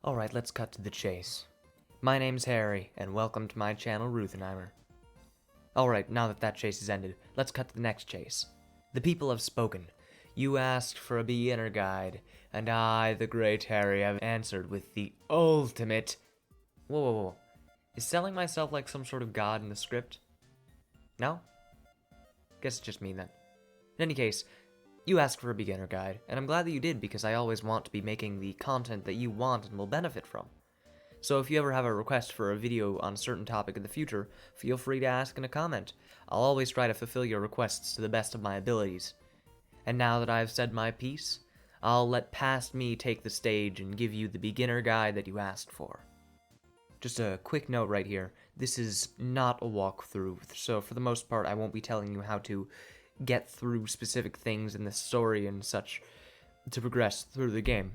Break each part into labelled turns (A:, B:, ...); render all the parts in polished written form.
A: Alright, let's cut to the chase. My name's Harry, and welcome to my channel, Ruthenheimer. Alright, now that chase is ended, let's cut to the next chase. The people have spoken. You asked for a beginner guide, and I, the great Harry, have answered with the ultimate... Whoa. Is selling myself like some sort of god in the script? No? Guess it's just me then. In any case, you asked for a beginner guide, and I'm glad that you did because I always want to be making the content that you want and will benefit from. So if you ever have a request for a video on a certain topic in the future, feel free to ask in a comment. I'll always try to fulfill your requests to the best of my abilities. And now that I've said my piece, I'll let past me take the stage and give you the beginner guide that you asked for. Just a quick note right here, this is not a walkthrough, so for the most part I won't be telling you how to get through specific things in the story and such to progress through the game.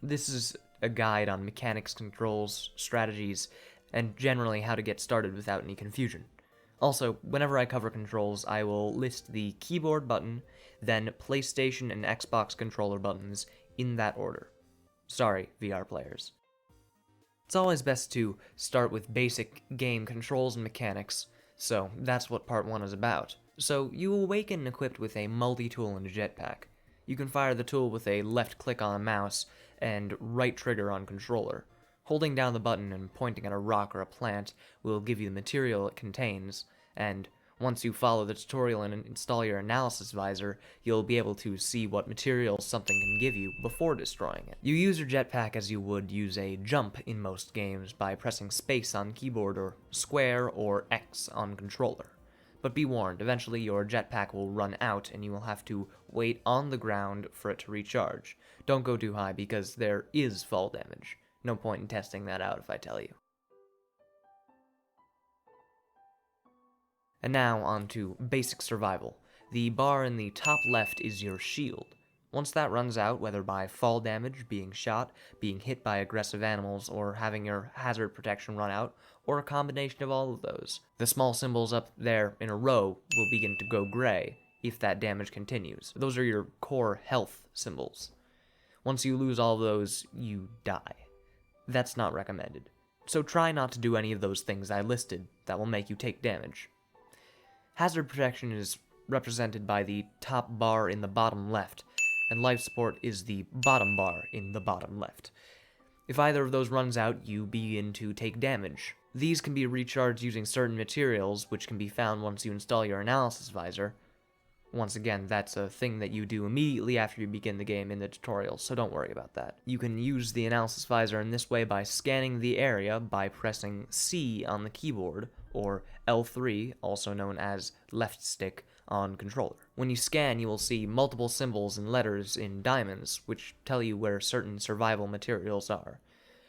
A: This is a guide on mechanics, controls, strategies, and generally how to get started without any confusion. Also, whenever I cover controls, I will list the keyboard button, then PlayStation and Xbox controller buttons in that order. Sorry, VR players. It's always best to start with basic game controls and mechanics, so that's what part 1 is about. So, you awaken equipped with a multi-tool and a jetpack. You can fire the tool with a left click on a mouse and right trigger on controller. Holding down the button and pointing at a rock or a plant will give you the material it contains, and once you follow the tutorial and install your analysis visor, you'll be able to see what materials something can give you before destroying it. You use your jetpack as you would use a jump in most games by pressing space on keyboard or square or X on controller. But be warned, eventually your jetpack will run out and you will have to wait on the ground for it to recharge. Don't go too high because there is fall damage. No point in testing that out if I tell you. And now on to basic survival. The bar in the top left is your shield. Once that runs out, whether by fall damage, being shot, being hit by aggressive animals, or having your hazard protection run out, or a combination of all of those, the small symbols up there in a row will begin to go gray if that damage continues. Those are your core health symbols. Once you lose all of those, you die. That's not recommended. So try not to do any of those things I listed that will make you take damage. Hazard protection is represented by the top bar in the bottom left, and life support is the bottom bar in the bottom left. If either of those runs out, you begin to take damage. These can be recharged using certain materials, which can be found once you install your analysis visor. Once again, that's a thing that you do immediately after you begin the game in the tutorial, so don't worry about that. You can use the analysis visor in this way by scanning the area by pressing C on the keyboard, or L3, also known as left stick, on controller. When you scan, you will see multiple symbols and letters in diamonds, which tell you where certain survival materials are.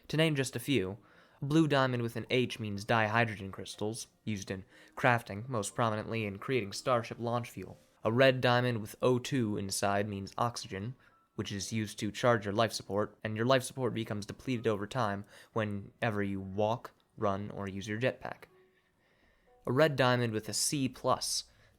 A: To name just a few, a blue diamond with an H means dihydrogen crystals, used in crafting, most prominently in creating Starship launch fuel. A red diamond with O2 inside means oxygen, which is used to charge your life support, and your life support becomes depleted over time whenever you walk, run, or use your jetpack. A red diamond with a C+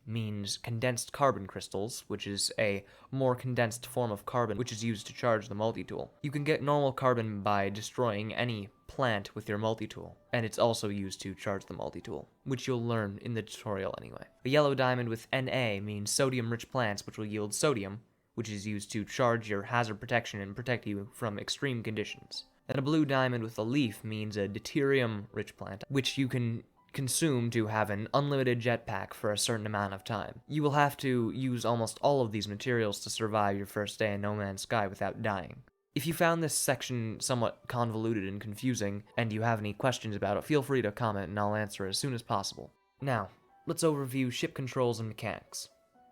A: means condensed carbon crystals, which is a more condensed form of carbon which is used to charge the multi-tool. You can get normal carbon by destroying any plant with your multi-tool, and it's also used to charge the multi-tool, which you'll learn in the tutorial anyway. A yellow diamond with Na means sodium-rich plants which will yield sodium, which is used to charge your hazard protection and protect you from extreme conditions. And a blue diamond with a leaf means a deuterium-rich plant, which you can consume to have an unlimited jetpack for a certain amount of time. You will have to use almost all of these materials to survive your first day in No Man's Sky without dying. If you found this section somewhat convoluted and confusing, and you have any questions about it, feel free to comment and I'll answer as soon as possible. Now, let's overview ship controls and mechanics.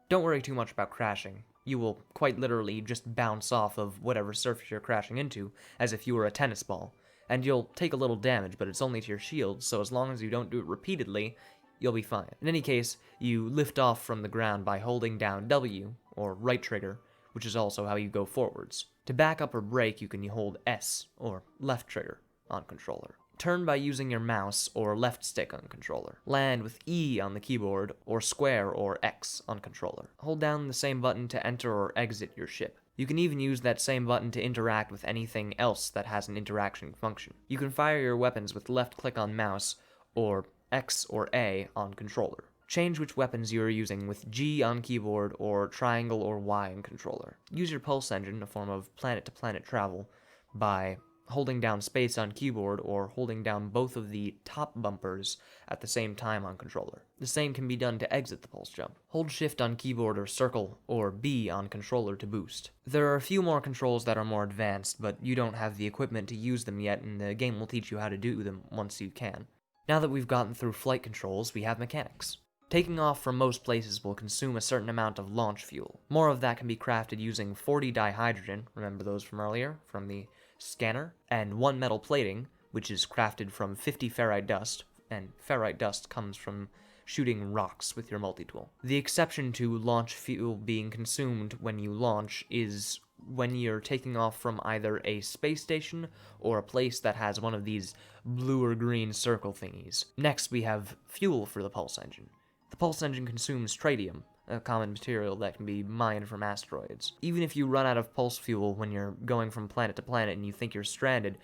A: Don't worry too much about crashing. You will quite literally just bounce off of whatever surface you're crashing into, as if you were a tennis ball. And you'll take a little damage, but it's only to your shield, so as long as you don't do it repeatedly, you'll be fine. In any case, you lift off from the ground by holding down W, or right trigger, which is also how you go forwards. To back up or brake, you can hold S, or left trigger, on controller. Turn by using your mouse or left stick on controller. Land with E on the keyboard, or square or X on controller. Hold down the same button to enter or exit your ship. You can even use that same button to interact with anything else that has an interaction function. You can fire your weapons with left click on mouse, or X or A on controller. Change which weapons you are using with G on keyboard or triangle or Y on controller. Use your pulse engine, a form of planet-to-planet travel, by holding down space on keyboard or holding down both of the top bumpers at the same time on controller. The same can be done to exit the pulse jump. Hold shift on keyboard or circle or B on controller to boost. There are a few more controls that are more advanced, but you don't have the equipment to use them yet, and the game will teach you how to do them once you can. Now that we've gotten through flight controls, we have mechanics. Taking off from most places will consume a certain amount of launch fuel. More of that can be crafted using 40 dihydrogen, remember those from earlier, from the scanner, and 1 metal plating, which is crafted from 50 ferrite dust, and ferrite dust comes from shooting rocks with your multi-tool. The exception to launch fuel being consumed when you launch is when you're taking off from either a space station or a place that has one of these blue or green circle thingies. Next, we have fuel for the pulse engine. The pulse engine consumes tritium, a common material that can be mined from asteroids. Even if you run out of pulse fuel when you're going from planet to planet and you think you're stranded,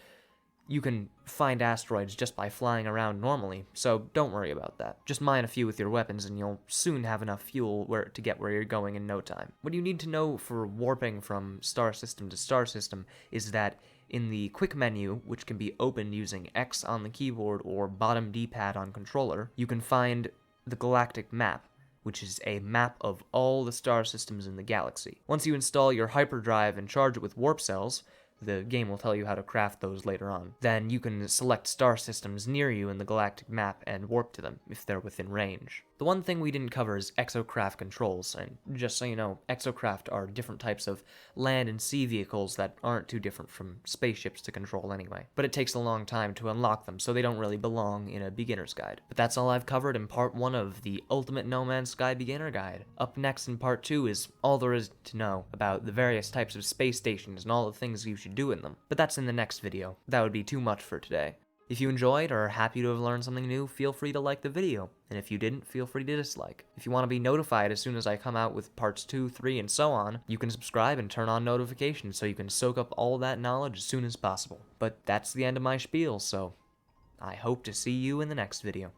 A: you can find asteroids just by flying around normally, so don't worry about that. Just mine a few with your weapons and you'll soon have enough fuel to get where you're going in no time. What you need to know for warping from star system to star system is that in the quick menu, which can be opened using X on the keyboard or bottom D-pad on controller, you can find the galactic map, which is a map of all the star systems in the galaxy. Once you install your hyperdrive and charge it with warp cells, the game will tell you how to craft those later on. Then you can select star systems near you in the galactic map and warp to them if they're within range. The one thing we didn't cover is exocraft controls, and just so you know, exocraft are different types of land and sea vehicles that aren't too different from spaceships to control anyway. But it takes a long time to unlock them, so they don't really belong in a beginner's guide. But that's all I've covered in part 1 of the Ultimate No Man's Sky Beginner Guide. Up next in part 2 is all there is to know about the various types of space stations and all the things you should do in them. But that's in the next video. That would be too much for today. If you enjoyed or are happy to have learned something new, feel free to like the video, and if you didn't, feel free to dislike. If you want to be notified as soon as I come out with parts 2, 3, and so on, you can subscribe and turn on notifications so you can soak up all that knowledge as soon as possible. But that's the end of my spiel, so I hope to see you in the next video.